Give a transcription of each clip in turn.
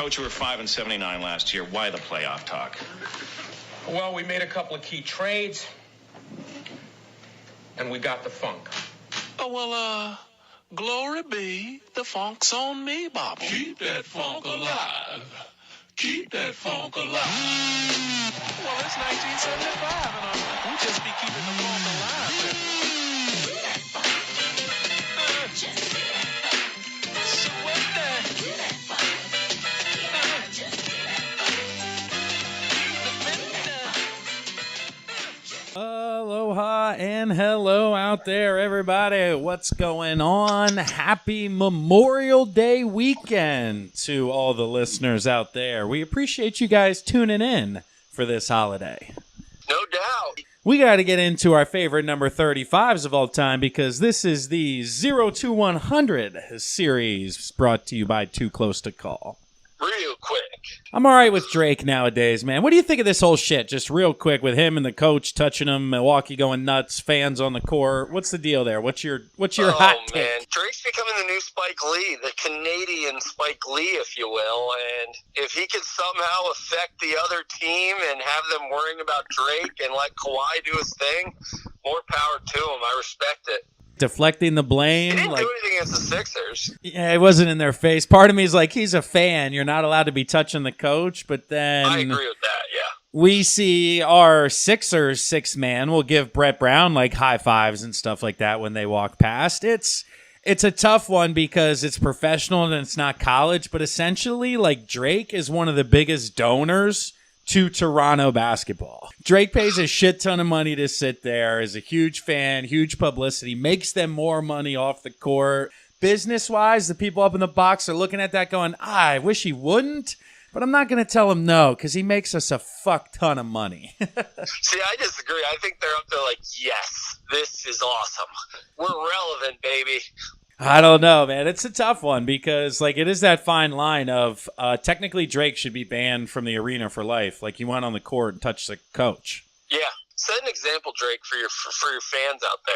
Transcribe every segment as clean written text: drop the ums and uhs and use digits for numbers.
Coach, you were 5-79 last year. Why the playoff talk? Well, we made a couple of key trades, and we got the funk. Oh, well, glory be, the funk's on me, Bobby. Keep that funk alive. Keep that funk alive. Well, it's 1975, and we'll just be keeping the funk alive. So what Aloha and hello out there, everybody. What's going on? Happy Memorial Day weekend to all the listeners out there. We appreciate you guys tuning in for this holiday. No doubt. We got to get into our favorite number 35s of all time because this is the 0 to 100 series brought to you by Too Close to Call. Real quick. I'm all right with Drake nowadays, man. What do you think of this whole shit? Just real quick with him and the coach touching him, Milwaukee going nuts, fans on the court. What's the deal there? What's your hot take? Man, Drake's becoming the new Spike Lee, the Canadian Spike Lee, if you will. And if he could somehow affect the other team and have them worrying about Drake and let Kawhi do his thing, more power to him. I respect it. Deflecting the blame. He didn't do anything against the Sixers. Yeah, it wasn't in their face. Part of me is like, he's a fan. You're not allowed to be touching the coach. But then I agree with that, yeah. We see our Sixers six-man will give Brett Brown like high fives and stuff like that when they walk past. It's a tough one because it's professional and it's not college. But essentially, like, Drake is one of the biggest donors to Toronto basketball. Drake pays a shit ton of money to sit there, is a huge fan, huge publicity, makes them more money off the court. Business-wise, the people up in the box are looking at that going, I wish he wouldn't, but I'm not going to tell him no because he makes us a fuck ton of money. See, I disagree. I think they're up there like, yes, this is awesome. We're relevant, baby. I don't know, man. It's a tough one because, like, it is that fine line of technically Drake should be banned from the arena for life. Like, he went on the court and touched the coach. Yeah. Set an example, Drake, for your fans out there.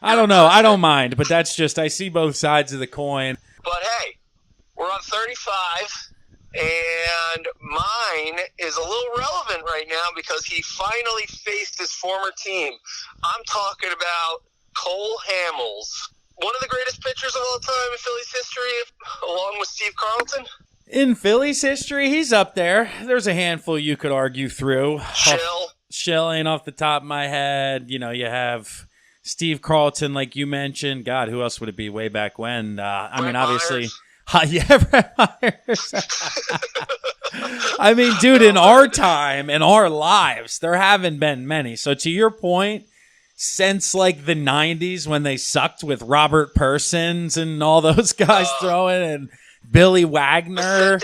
I don't know. I don't mind, but that's just, I see both sides of the coin. But, hey, we're on 35, and mine is a little relevant right now because he finally faced his former team. I'm talking about Cole Hamels. One of the greatest pitchers of all time in Phillies history, along with Steve Carlton. In Phillies history, he's up there. There's a handful you could argue through. Schill ain't off the top of my head. You know, you have Steve Carlton, like you mentioned. God, who else would it be way back when? I mean, obviously. Yeah, Brett Myers. I mean, dude, in our time, in our lives, there haven't been many. So to your point, since like the 90s when they sucked with Robert Persons and all those guys throwing and Billy Wagner.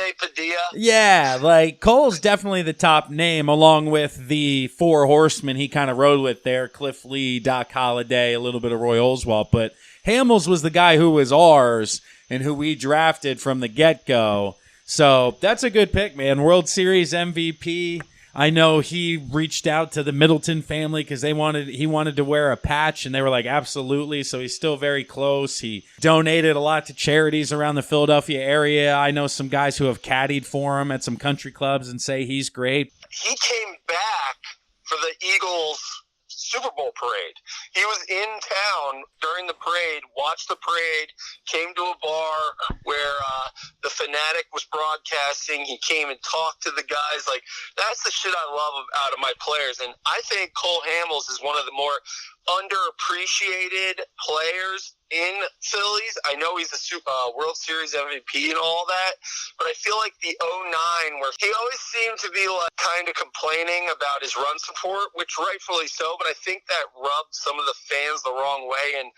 Yeah, like Cole's definitely the top name along with the four horsemen he kind of rode with there. Cliff Lee, Doc Holliday, a little bit of Roy Oswalt. But Hamels was the guy who was ours and who we drafted from the get-go. So that's a good pick, man. World Series MVP. I know he reached out to the Middleton family because he wanted to wear a patch, and they were like, absolutely. So he's still very close. He donated a lot to charities around the Philadelphia area. I know some guys who have caddied for him at some country clubs and say he's great. He came back for the Eagles Super Bowl parade. He was in town during the parade, watched the parade, came to a bar where the Fanatic was broadcasting. He came and talked to the guys. Like, that's the shit I love out of my players. And I think Cole Hamels is one of the more underappreciated players in Phillies. I know he's a World Series MVP and all that, but I feel like the 09, where he always seemed to be like kind of complaining about his run support, which rightfully so, but I think that rubbed some of the fans the wrong way and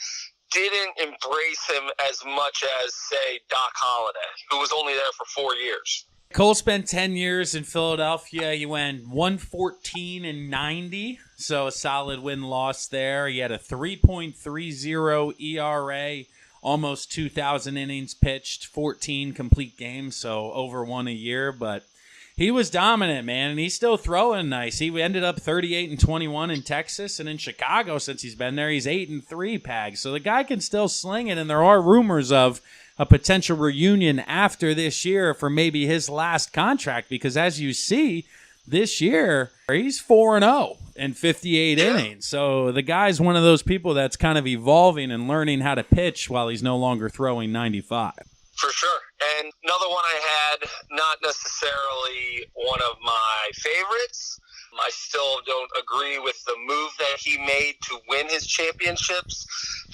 didn't embrace him as much as, say, Doc Holliday, who was only there for 4 years. Cole spent 10 years in Philadelphia. He went 114-90, so a solid win-loss there. He had a 3.30 ERA, almost 2,000 innings pitched, 14 complete games, so over one a year. But he was dominant, man, and he's still throwing nice. He ended up 38-21 in Texas, and in Chicago, since he's been there, he's 8-3, Pag. So the guy can still sling it, and there are rumors of a potential reunion after this year for maybe his last contract, because as you see this year, he's 4-0 in 58 innings. So the guy's one of those people that's kind of evolving and learning how to pitch while he's no longer throwing 95. For sure. And another one I had, not necessarily one of my favorites. I still don't agree with the move that he made to win his championships.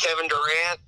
Kevin Durant,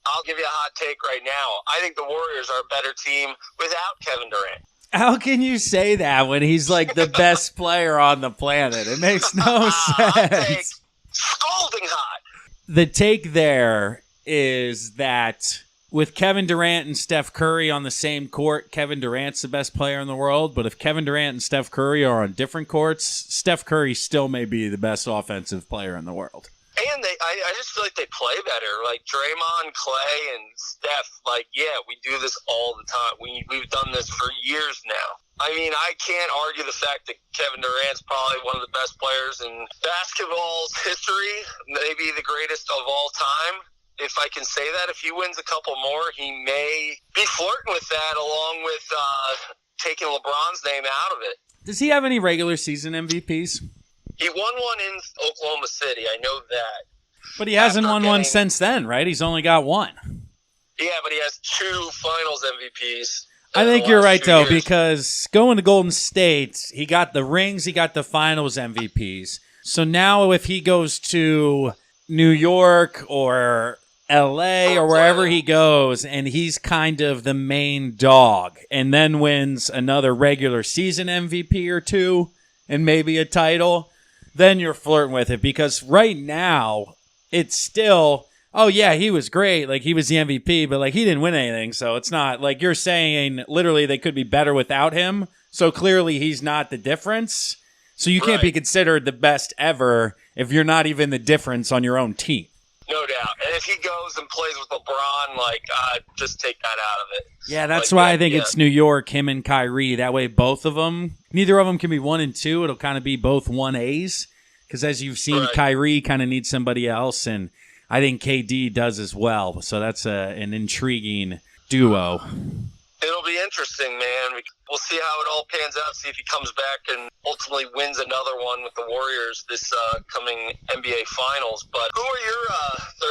I'll give you a hot take right now. I think the Warriors are a better team without Kevin Durant. How can you say that when he's like the best player on the planet? It makes no sense. Scalding hot. The take there is that with Kevin Durant and Steph Curry on the same court, Kevin Durant's the best player in the world. But if Kevin Durant and Steph Curry are on different courts, Steph Curry still may be the best offensive player in the world. And I just feel like they play better. Like Draymond, Clay, and Steph, we do this all the time. We've done this for years now. I mean, I can't argue the fact that Kevin Durant's probably one of the best players in basketball's history, maybe the greatest of all time. If I can say that, if he wins a couple more, he may be flirting with that along with taking LeBron's name out of it. Does he have any regular season MVPs? He won one in Oklahoma City. I know that. But he hasn't won one since then, right? He's only got one. Yeah, but he has 2 finals MVPs. I think you're right, though, because going to Golden State, he got the rings, he got the finals MVPs. So now if he goes to New York or LA or wherever he goes, and he's kind of the main dog, and then wins another regular season MVP or 2 and maybe a title, then you're flirting with it. Because right now, it's still, oh yeah, he was great, like he was the MVP, but like he didn't win anything, so it's not like you're saying literally they could be better without him, so clearly he's not the difference. So you can't be considered the best ever if you're not even the difference on your own team. No doubt. And if he goes and plays with LeBron, just take that out of it. Yeah, that's why I think it's New York, him and Kyrie. That way both of them, neither of them can be 1 and 2. It'll kind of be both 1As. Because as you've seen, Kyrie kind of needs somebody else, and I think KD does as well. So that's an intriguing duo. It'll be interesting, man. We'll see how it all pans out, see if he comes back and ultimately wins another one with the Warriors this coming NBA Finals. But who are your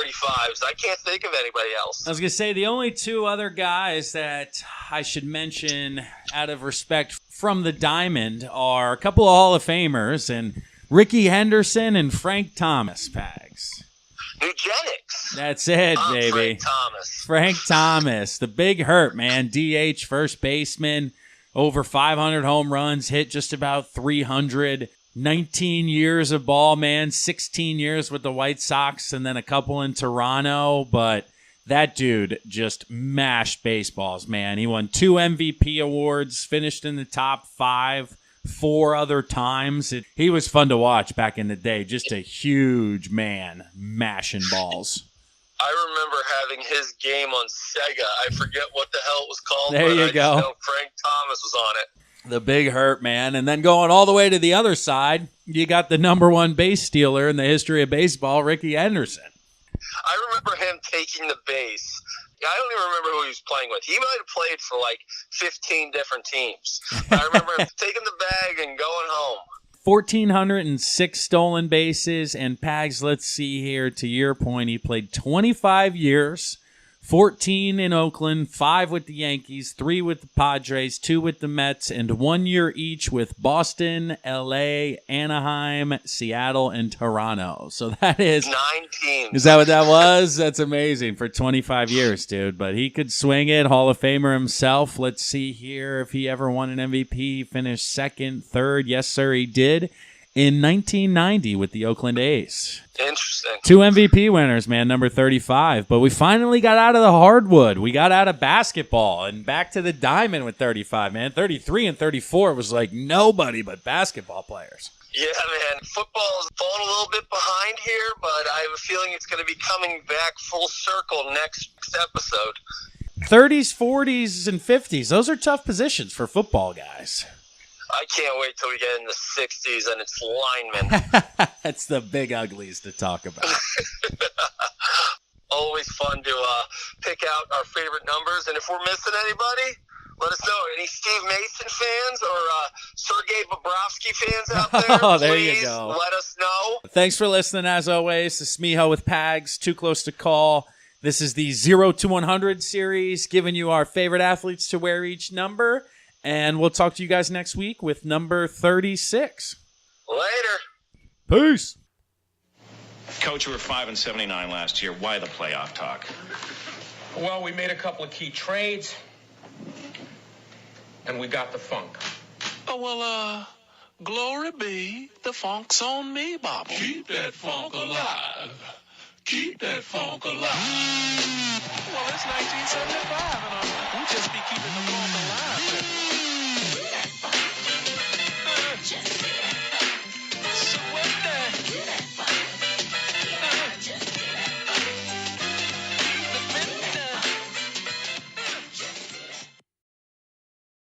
35s? I can't think of anybody else. I was going to say the only 2 other guys that I should mention out of respect from the Diamond are a couple of Hall of Famers, and Ricky Henderson and Frank Thomas, Pags. Eugenics. That's it, baby. Frank Thomas, the big hurt, man. DH, first baseman, over 500 home runs, hit just about 300. 19 years of ball, man. 16 years with the White Sox and then a couple in Toronto. But that dude just mashed baseballs, man. He won 2 MVP awards, finished in the top 5 4 other times. He was fun to watch back in the day. Just a huge man mashing balls. I remember having his game on Sega. I forget what the hell it was called. There you go. I just know Frank Thomas was on it. The big hurt, man. And then going all the way to the other side, you got the number 1 base stealer in the history of baseball, Ricky Henderson. I remember him taking the base. I don't even remember who he was playing with. He might have played for like 15 different teams. I remember him taking the bag and going home. 1,406 stolen bases. And Pags, let's see here, to your point, he played 25 years, 14 in Oakland, 5 with the Yankees, 3 with the Padres, 2 with the Mets, and 1 year each with Boston, L.A., Anaheim, Seattle, and Toronto. So that is 9 teams. Is that what that was? That's amazing for 25 years, dude. But he could swing it. Hall of Famer himself. Let's see here if he ever won an MVP. He finished 2nd, 3rd. Yes, sir, he did. In 1990 with the Oakland A's. Interesting. 2 MVP winners, man, number 35. But we finally got out of the hardwood. We got out of basketball and back to the diamond with 35, man. 33 and 34 was like nobody but basketball players. Yeah, man. Football's fallen a little bit behind here, but I have a feeling it's going to be coming back full circle next episode. 30s, 40s, and 50s. Those are tough positions for football guys. I can't wait till we get in the 60s and it's linemen. That's the big uglies to talk about. Always fun to pick out our favorite numbers. And if we're missing anybody, let us know. Any Steve Mason fans or Sergei Bobrovsky fans out there? Oh, there please you go. let us know. Thanks for listening, as always. This is Miho with Pags, Too Close to Call. This is the 0 to 100 series, giving you our favorite athletes to wear each number. And we'll talk to you guys next week with number 36. Later. Peace. Coach, you were 5-79 last year. Why the playoff talk? Well, we made a couple of key trades, and we got the funk. Oh, well, glory be, the funk's on me, Bobble. Keep that funk alive. Keep that funk alive. Well, it's 1975, and we just be keeping the funk alive.